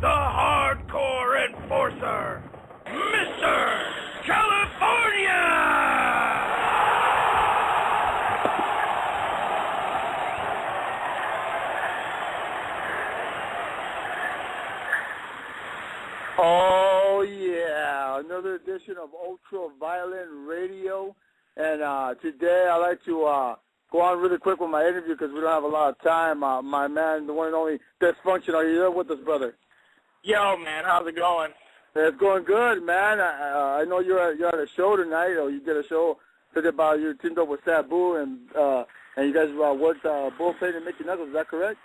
the hardcore enforcer, Mr. California! Oh, yeah, another edition of Ultraviolent Radio. And today I'd like to go on really quick with my interview because we don't have a lot of time. My man, the one and only Dysfunction, are you there with us, brother? Yo, man, how's it going? It's going good, man. I know you're at a show tonight, or you did a show today about you teamed up with Sabu, and you guys worked Bullpen and Mickey Knuckles. Is that correct?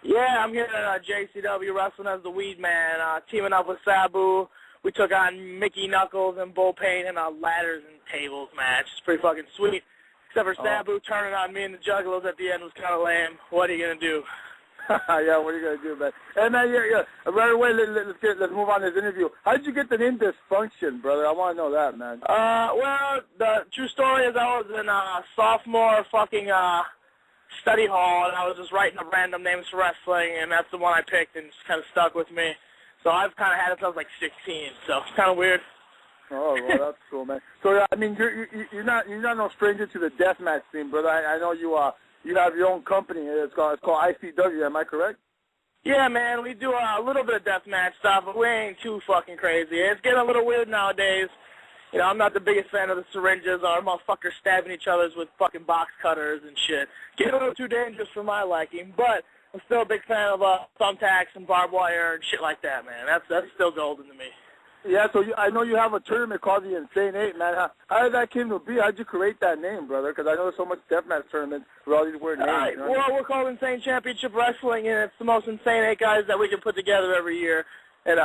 Yeah, I'm here at JCW Wrestling as the Weedman, teaming up with Sabu. We took on Mickey Knuckles and Bullpen in a ladders and tables match. It's pretty fucking sweet. Except for Sabu turning on me and the Juggalos at the end was kind of lame. What are you going to do? Yeah, what are you going to do, man? Hey, man, yeah. Right away, let's move on to this interview. How did you get the name Dysfunction, brother? I want to know that, man. Well, the true story is I was in sophomore fucking study hall, and I was just writing up random names for wrestling, and that's the one I picked, and it's kind of stuck with me. So I've kind of had it since I was like 16, so it's kind of weird. Oh, well, that's cool, man. So, I mean, you're not no stranger to the deathmatch scene, brother. I know you have your own company. It's called ICW. Am I correct? Yeah, man. We do a little bit of deathmatch stuff, but we ain't too fucking crazy. It's getting a little weird nowadays. You know, I'm not the biggest fan of the syringes or motherfuckers stabbing each other with fucking box cutters and shit. Getting a little too dangerous for my liking, but I'm still a big fan of thumbtacks and barbed wire and shit like that, man. That's still golden to me. Yeah, so I know you have a tournament called the Insane Eight, man. How did that came to be? How did you create that name, brother? Because I know there's so much deathmatch tournaments with all these weird names. You know? Well, we're called Insane Championshit Wrestling, and it's the most insane 8 guys that we can put together every year. And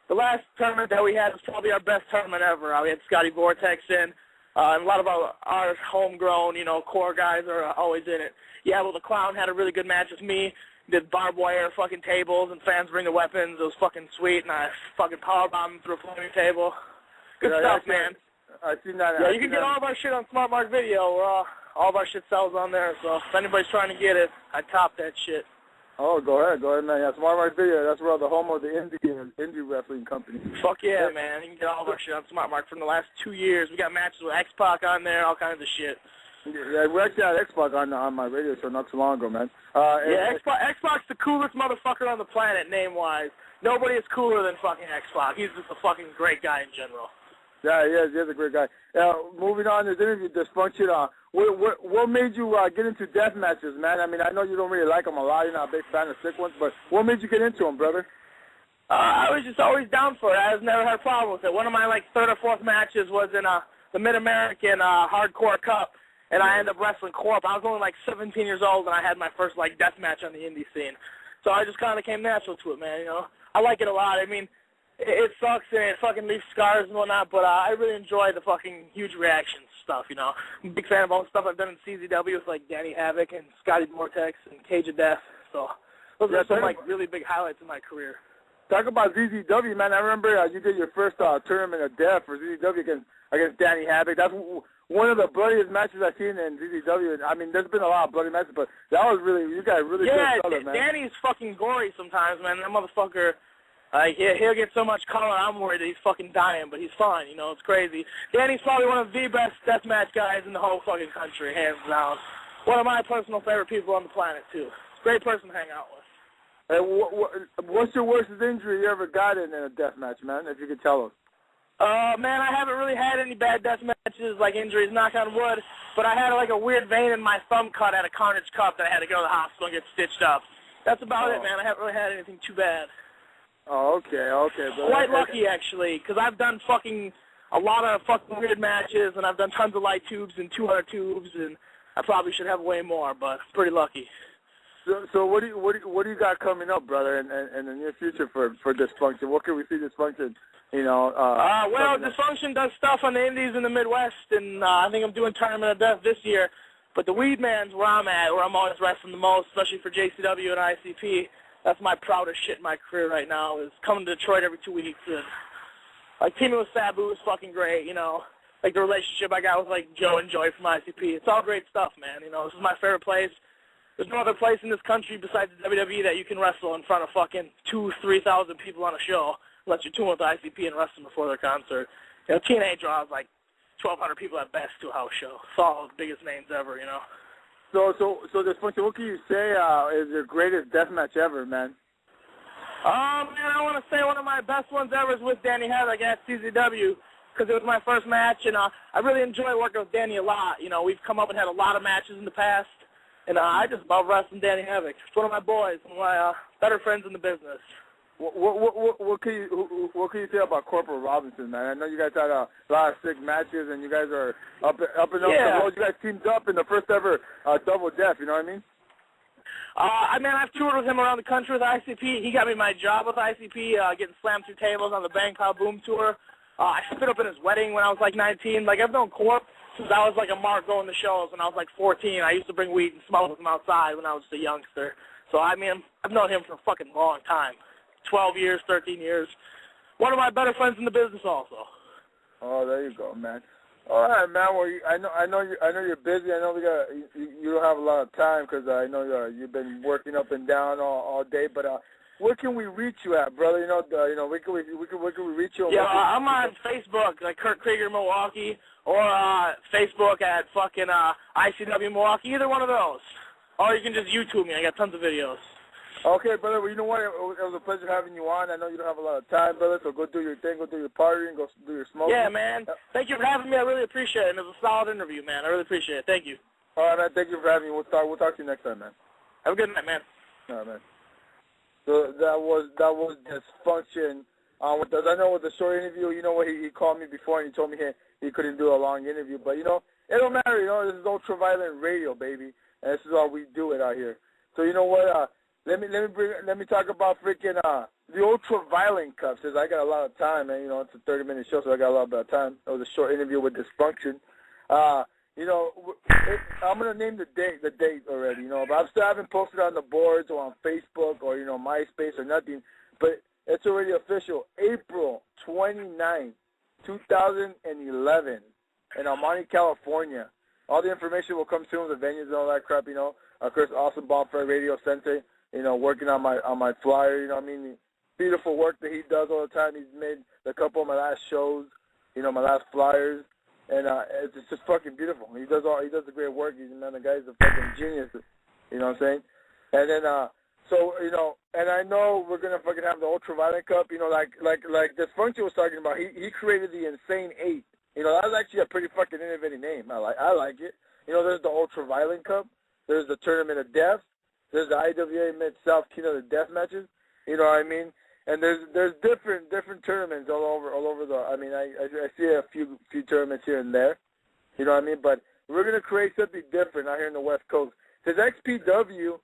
the last tournament that we had was probably our best tournament ever. We had Scotty Vortex in, and a lot of our homegrown, core guys are always in it. Yeah, well, the Clown had a really good match with me. Did barbed wire fucking tables, and fans bring the weapons. It was fucking sweet, and I fucking powerbombed him through a flaming table. Good stuff, man. I've seen that. Yeah, you can get all of our shit on Smart Mark Video. All of our shit sells on there, so if anybody's trying to get it, I top that shit. Oh, go ahead, man. Yeah, Smart Mark Video. That's where the home of the indie wrestling company. Fuck yeah, man. You can get all of our shit on Smart Mark from the last 2 years. We got matches with X-Pac on there, all kinds of shit. Yeah, we actually had X-Pac on my radio show not too long ago, man. Yeah, X-Pac's the coolest motherfucker on the planet, name-wise. Nobody is cooler than fucking X-Pac. He's just a fucking great guy in general. Yeah, he is a great guy. Moving on to this interview, Dysfunction, what made you get into death matches, man? I mean, I know you don't really like them a lot. You're not a big fan of sick ones, but what made you get into them, brother? I was just always down for it. I've never had a problem with it. One of my, third or fourth matches was in the Mid-American Hardcore Cup. And I ended up wrestling Corp. I was only 17 years old, and I had my first death match on the indie scene. So I just kind of came natural to it, man. I like it a lot. I mean, it sucks and it fucking leaves scars and whatnot, but I really enjoy the fucking huge reaction stuff. I'm a big fan of all the stuff I've done in CZW with Danny Havoc and Scotty Vortex and Cage of Death. So those are some really big highlights in my career. Talk about CZW, man. I remember you did your first tournament of death for CZW against Danny Havoc. That's one of the bloodiest matches I've seen in CZW. I mean, there's been a lot of bloody matches, but that was you got really good color, man. Yeah, Danny's fucking gory sometimes, man. That motherfucker, he'll get so much color, I'm worried that he's fucking dying, but he's fine, it's crazy. Danny's probably one of the best deathmatch guys in the whole fucking country, hands down. One of my personal favorite people on the planet, too. Great person to hang out with. Hey, what's your worst injury you ever got in a deathmatch, man, if you could tell us? Man, I haven't really had any bad death matches, injuries, knock on wood, but I had, a weird vein in my thumb cut at a Carnage Cup that I had to go to the hospital and get stitched up. That's about it, man. I haven't really had anything too bad. Oh, okay. But quite lucky, actually, because I've done a lot of fucking weird matches, and I've done tons of light tubes and 200 tubes, and I probably should have way more, but I'm pretty lucky. So what do you got coming up, brother, in the near future for Dysfunction? What can we see Dysfunction? Well, Dysfunction does stuff on the Indies in the Midwest, and I think I'm doing Tournament of Death this year. But the Weedman's where I'm at, where I'm always wrestling the most, especially for JCW and ICP. That's my proudest shit in my career right now, is coming to Detroit every 2 weeks. And, teaming with Sabu is fucking great, the relationship I got with, Joe and Joy from ICP. It's all great stuff, man. This is my favorite place. There's no other place in this country besides the WWE that you can wrestle in front of fucking 2,000-3,000 people on a show unless you're touring with ICP and wrestling before their concert. You know, TNA draws like 1,200 people at best to a house show. It's all the biggest names ever, you know. So Dysfunction, what can you say is your greatest deathmatch ever, man? Man, I want to say one of my best ones ever is with Danny Havoc at CZW because it was my first match, and I really enjoy working with Danny a lot. You know, we've come up and had a lot of matches in the past. And I just love wrestling Danny Havoc. It's one of my boys, one of my better friends in the business. What can you say about Corporal Robinson, man? I know you guys had a lot of sick matches, and you guys are up and up the road. You guys teamed up in the first ever Double Death. You know what I mean? I've toured with him around the country with ICP. He got me my job with ICP, getting slammed through tables on the Bangkok Boom Tour. I stood up in his wedding when I was like 19. Like, I've known Corp since I was like a mark going to shows when I was like 14. I used to bring weed and smoke with him outside when I was a youngster. So, I mean, I've known him for a fucking long time. 12 years, 13 years. One of my better friends in the business also. Oh, there you go, man. All right, man. Well, I know you're busy. I know you don't have a lot of time because I know you've been working up and down all day. But where can we reach you at, brother? Where can we reach you? Yeah, I'm on Facebook, like Kurt Krieger Milwaukee, or Facebook at fucking ICW Milwaukee. Either one of those. Or you can just YouTube me. I got tons of videos. Okay, brother. Well, you know what? It was a pleasure having you on. I know you don't have a lot of time, brother, so go do your thing. Go do your partying. Go do your smoking. Yeah, man. Thank you for having me. I really appreciate it. And it was a solid interview, man. I really appreciate it. Thank you. All right, man. Thank you for having me. We'll talk to you next time, man. Have a good night, man. All right, man. So that was Dysfunction. With us. I know with the short interview, you know what, he called me before and he told me he couldn't do a long interview. But, it don't matter. This is Ultraviolent Radio, baby. And this is all we do it out here. So, you know what? Let me talk about freaking the Ultraviolent Cup. Since I got a lot of time, man. It's a 30-minute show, so I got a lot of time. It was a short interview with Dysfunction. I'm gonna name the date already. But I still haven't posted on the boards or on Facebook or MySpace or nothing. But it's already official. April 29, 2011, in Almani, California. All the information will come soon, the venues and all that crap. Chris Awesome Bonfire Radio Sensei. Working on my flyer, the beautiful work that he does all the time. He's made a couple of my last shows, my last flyers, and it's just fucking beautiful. He does the great work. The guy's a fucking genius. You know what I'm saying? And then, and I know we're gonna fucking have the Ultraviolent Cup. Like Dysfunction was talking about. He created the Insane 8. That's actually a pretty fucking innovative name. I like it. There's the Ultraviolent Cup. There's the Tournament of Death. There's the IWA Mid-South King of the Deathmatches, you know what I mean? And there's different tournaments all over the. I see a few tournaments here and there, you know what I mean? But we're gonna create something different out here in the West Coast. Because XPW,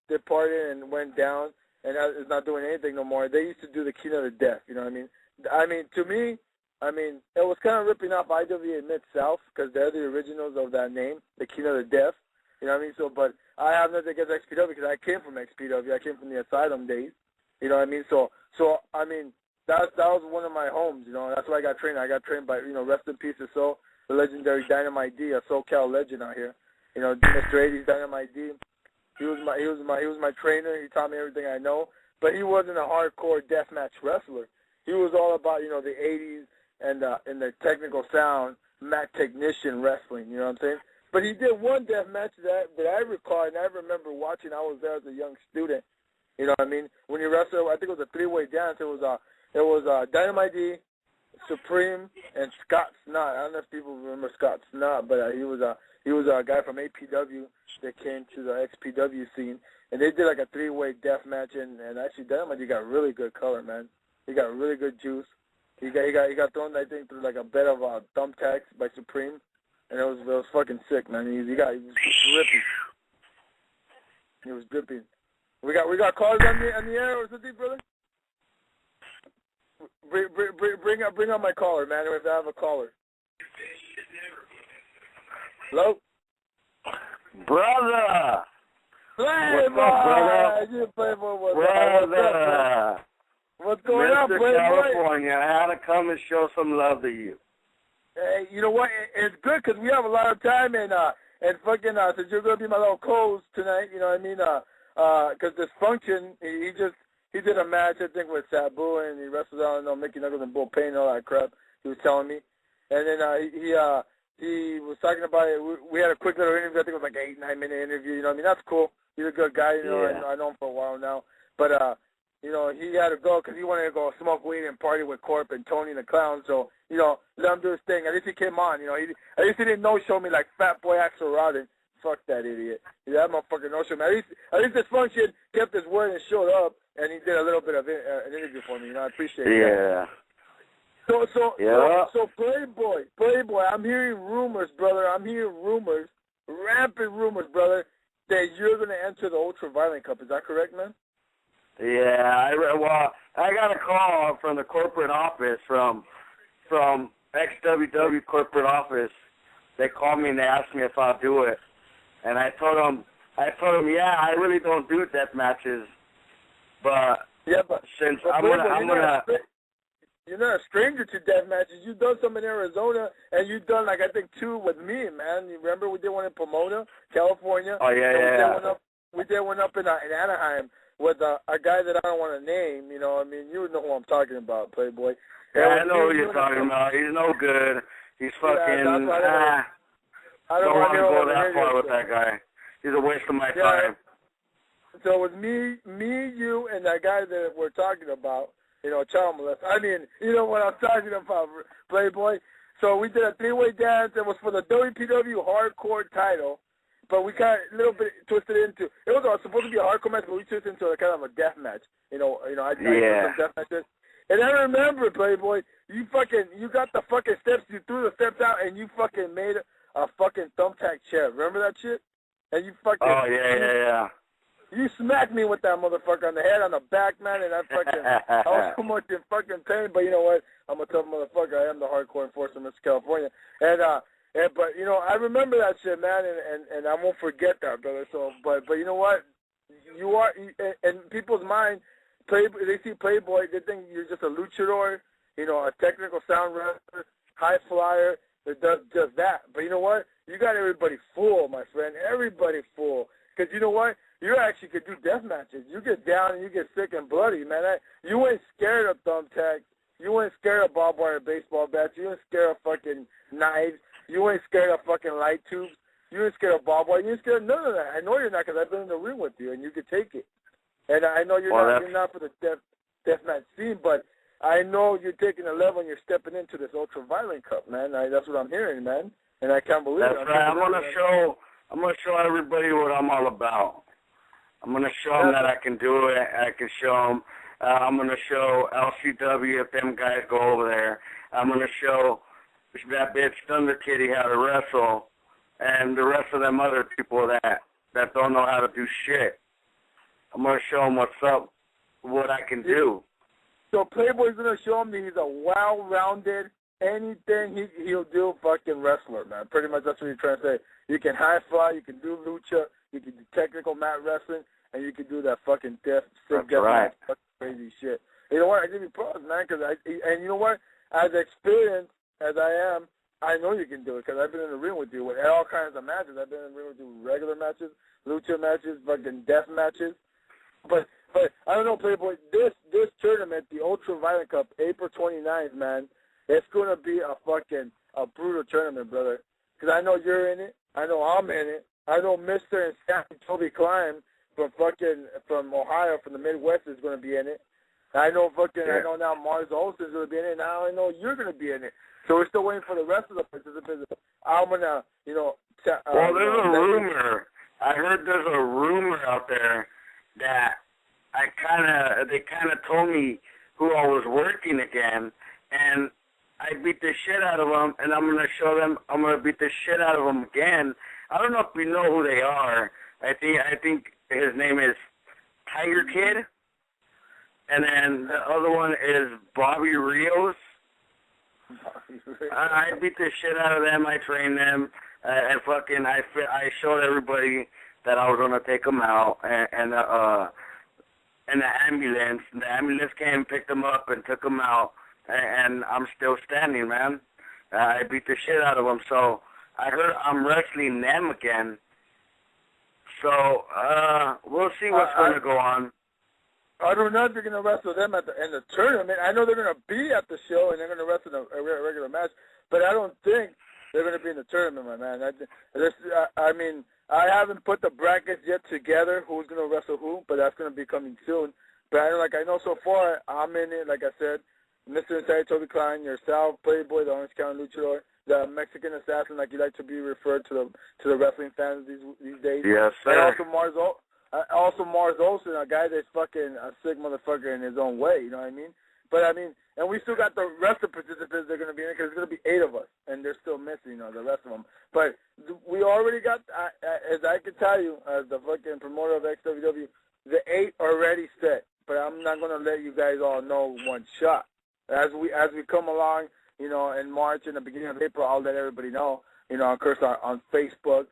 departed and went down and is not doing anything no more. They used to do the King of the Death, you know what I mean? To me, it was kind of ripping off IWA Mid-South because they're the originals of that name, the King of the Death. You know what I mean? So, but I have nothing against XPW because I came from XPW. I came from the Asylum days. You know what I mean? So that was one of my homes. That's why I got trained. I got trained by rest in peace the legendary Dynamite D, a SoCal legend out here. Mr. 80's Dynamite D. He was my trainer. He taught me everything I know. But he wasn't a hardcore deathmatch wrestler. He was all about the 80s and the technical sound, mat technician wrestling. You know what I'm saying? But he did one death match that I recall, and I remember watching. I was there as a young student. You know what I mean? When he wrestled, I think it was a three-way dance. It was Dynamite D, Supreme, and Scott Snott. I don't know if people remember Scott Snott, but he was a guy from APW that came to the XPW scene, and they did like a three-way death match. And actually, Dynamite D got really good color, man. He got really good juice. He got thrown, I think, through like a bed of thumbtacks by Supreme. And it was fucking sick, man. He was dripping. He was dripping. We got callers on the air or something, brother? Bring up my caller, man. If I have a caller. Hello, brother. Brother. What's going on, Playboy? California, I had to come and show some love to you. Hey, you know what? It's good because we have a lot of time, and And fucking, since you're going to be my little co-host tonight, you know what I mean? Because Dysfunction, he did a match, I think, with Sabu, and he wrestled out, you know, Mickey Knuckles and Bull Payne and all that crap. He was telling me. And then he was talking about it. We had a quick little interview. I think it was like an 8-9-minute interview. You know what I mean? That's cool. He's a good guy. You know, Yeah. I know him for a while now. But, you know, he had to go because he wanted to go smoke weed and party with Corp and Tony the Clown. So, you know, let him do his thing. At least he came on. You know, at least he didn't no-show me like Fat Boy Axel Rodden. Fuck that idiot. That motherfucker no-show me. At least Dysfunction kept his word and showed up, and he did a little bit of an interview for me. You know, I appreciate that. Yeah. So Playboy, I'm hearing rumors, brother. I'm hearing rumors, rampant rumors, brother, that you're going to enter the Ultraviolent Cup. Is that correct, man? Yeah. I got a call from the corporate office, from ex-WW corporate office. They called me and they asked me if I'll do it. And I told them, yeah, I really don't do death matches. But since I'm gonna you're not a stranger to death matches. You've done some in Arizona, and you've done, like, I think 2 with me, man. You remember we did one in Pomona, California? Oh, yeah. We did one up in Anaheim with a guy that I don't want to name. You know, I mean, you know who I'm talking about, Playboy. Yeah, I know who you're talking about. He's no good. He's fucking, I don't want to go that far with that guy. He's a waste of my time. So it was me, you, and that guy that we're talking about. You know, child molester. I mean, you know what I'm talking about, Playboy. So we did a 3-way dance. It was for the WPW hardcore title, but we got a little bit twisted into. It was supposed to be a hardcore match, but we twisted into a kind of a death match. I did some death matches. And I remember, Playboy, you got the fucking steps. You threw the steps out, and you fucking made a fucking thumbtack chair. Remember that shit? And you fucking. Oh yeah. You smacked me with that motherfucker on the head, on the back, man, and I was so much in fucking pain. But you know what? I'm a tough motherfucker. I am the hardcore enforcer in Mr. California. But you know, I remember that shit, man, and I won't forget that, brother. So, but you know what? You are in people's mind. They see Playboy, they think you're just a luchador, you know, a technical sound wrestler, high flyer that does just that. But you know what? You got everybody fooled, my friend. Everybody fooled. Because you know what? You actually could do death matches. You get down and you get sick and bloody, man. You ain't scared of thumbtacks. You ain't scared of barbed wire baseball bats. You ain't scared of fucking knives. You ain't scared of fucking light tubes. You ain't scared of barbed wire. You ain't scared of none of that. I know you're not because I've been in the ring with you and you could take it. And I know you're not for the death match scene, but I know you're taking a level and you're stepping into this Ultraviolent Cup, man. That's what I'm hearing, man. And I can't believe it. That's right. I'm gonna show everybody what I'm all about. I'm going to show them that I can do it. I can show them. I'm going to show LCW if them guys go over there. I'm going to show that bitch Thunder Kitty how to wrestle and the rest of them other people that don't know how to do shit. I'm going to show them what's up, what I can do. So Playboy's going to show him that he's a well-rounded, anything he'll do fucking wrestler, man. Pretty much that's what you're trying to say. You can high fly, you can do lucha, you can do technical mat wrestling, and you can do that fucking sick death match, crazy shit. You know what? I give you props, man, and you know what? As experienced as I am, I know you can do it because I've been in the ring with you with all kinds of matches. I've been in the ring with you with regular matches, lucha matches, fucking death matches. But I don't know, Playboy. This tournament, the Ultraviolent Cup, April 29th, man, it's gonna be a brutal tournament, brother. Because I know you're in it. I know I'm in it. I know Mr. and Sam Toby Klein from Ohio, from the Midwest, is going to be in it. I know I know now Mars Olsen is going to be in it. Now I know you're going to be in it. So we're still waiting for the rest of the participants. I'm going to, well, there's a rumor. I heard there's a rumor out there that they kind of told me who I was working again, and I beat the shit out of them, and I'm going to show them, I'm going to beat the shit out of them again. I don't know if we know who they are. I think his name is Tiger Kid, and then the other one is Bobby Rios. I beat the shit out of them. I trained them, and I showed everybody that I was going to take them out, and the ambulance came, picked them up, and took them out, and I'm still standing, man. I beat the shit out of them, so I heard I'm wrestling them again. So, we'll see what's going to go on. I don't know if you're going to wrestle them in the tournament. I know they're going to be at the show and they're going to wrestle in a regular match, but I don't think they're going to be in the tournament, my man. I mean, I haven't put the brackets yet together, who's going to wrestle who, but that's going to be coming soon. But I know so far, I'm in it, like I said, Mr. Inside, Toby Klein, yourself, Playboy, the Orange County Luchador, the Mexican Assassin, like you like to be referred to the wrestling fans these days. Yes, sir. And also Mars Olsen, a guy that's fucking a sick motherfucker in his own way, you know what I mean? But, I mean, and we still got the rest of the participants that are going to be in it, because there's going to be 8 of us, and they're still missing, the rest of them. But we already got, as I can tell you, as the fucking promoter of XWW, the 8 already set. But I'm not going to let you guys all know one shot. As we come along, in March and the beginning of April, I'll let everybody know. Of course, on Facebook,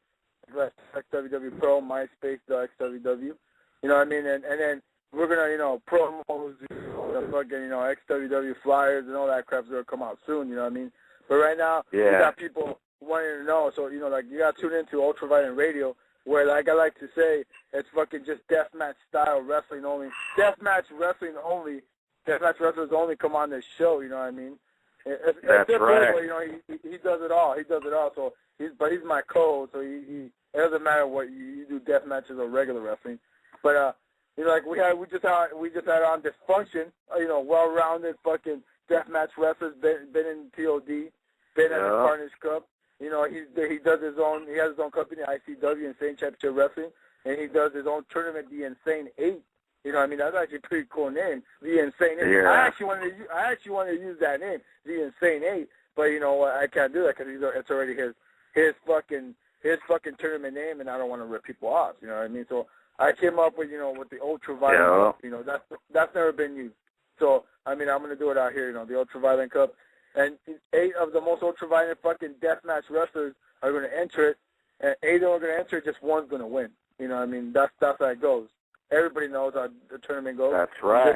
XWW Pro, MySpace, the XWW. You know what I mean? And then we're going to, promo the fucking, XWW flyers and all that crap's going to come out soon, you know what I mean? But right now, we got people wanting to know. So, you got to tune into Ultraviolent Radio, where, like I like to say, it's fucking just deathmatch style wrestling only. Deathmatch wrestling only. Deathmatch wrestlers only come on this show, you know what I mean? That's right. He does it all. He does it all. So he's my co-host, so it doesn't matter what you do, deathmatches or regular wrestling. But like we just had on Dysfunction, well-rounded fucking deathmatch wrestlers, been in POD, been at the Carnage Cup. He does his own. He has his own company, ICW, Insane Championshit Wrestling, and he does his own tournament, the Insane 8. You know what I mean? That's actually a pretty cool name, the Insane 8. Yeah. I actually wanted to use that name, the Insane 8, but I can't do that because it's already his fucking tournament name, and I don't want to rip people off. You know what I mean? So I came up with with the Ultraviolent Cup. That's never been used. So I mean, I'm gonna do it out here. The Ultraviolent Cup. And 8 of the most ultraviolent fucking deathmatch wrestlers are going to enter it, and 8 of them are going to enter it, just one's going to win. You know what I mean? That's how it goes. Everybody knows how the tournament goes. That's right.